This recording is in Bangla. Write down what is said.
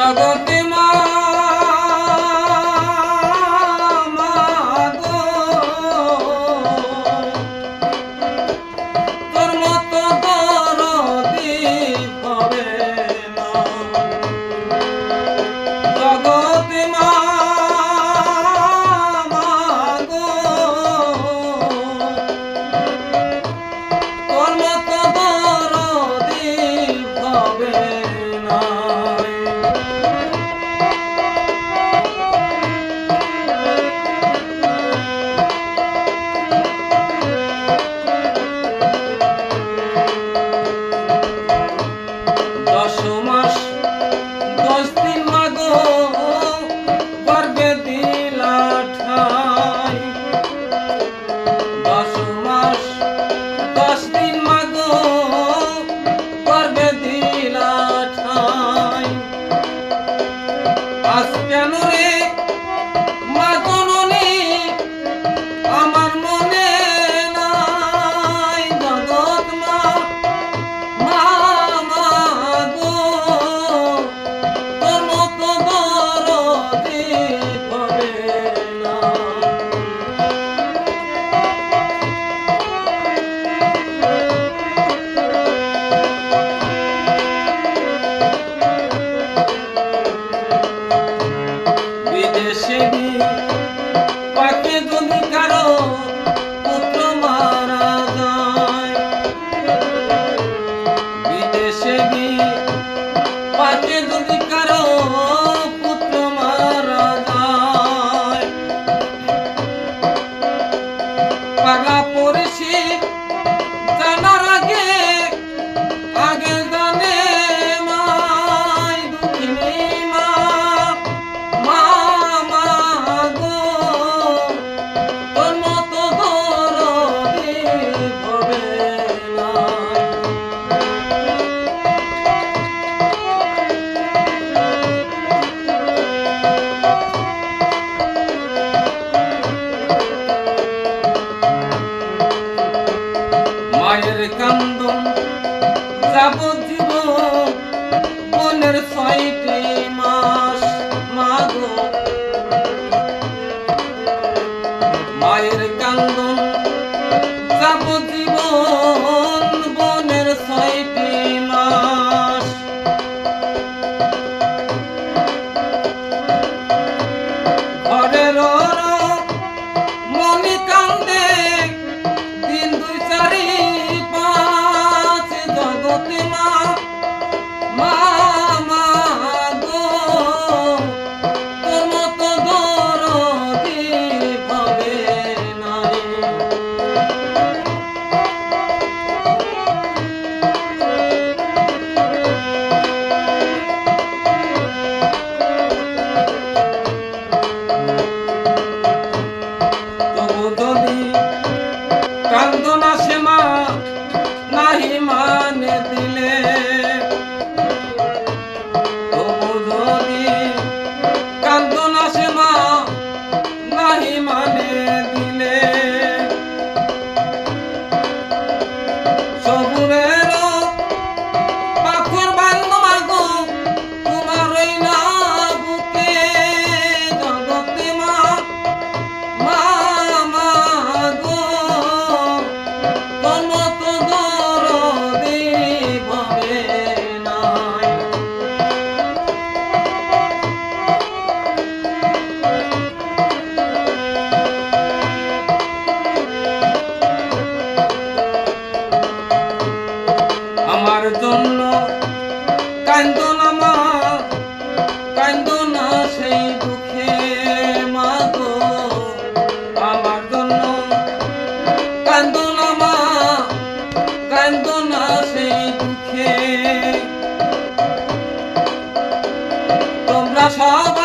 জগতে মা গো তোর মতো দরদি হবে না জগতে মা গো তোর মতো দরদি হবে না পাকে যদি কারো পুত্র মারা যায় বিদেশে পাকে যদি কারো পুত্র মারা যায় পাড়া পড়েছি জানার আগে আগে জানে মাই দুঃখিনী মায়ের কান্দন যাবজ্জীবন বনের ৬টি মাস মাগো মায়ের কান্দন যাবজ্জীবন বনের ৬টি মাস ঘরের মনে কান্দে দিন ২ ৪ ৫ জগতে মা গো তোর মতো দরদি হবে নাই তবু যদি কান্দনা সে মা নাহি মানে দিলে তবু যদি কান্দনা সে মা নাহি মানে দিলে সবুরের পাথর বান্ধ মাগো তোমারই না বুকে জগতে মা গো তোর মতো দরদি হবে নাই আমার জন্য কান্দো না মা কান্দো না সেই দুঃখে মা গো আমার জন্য কান্দো না মা কান্দো না সেই দুঃখে তোমরা সব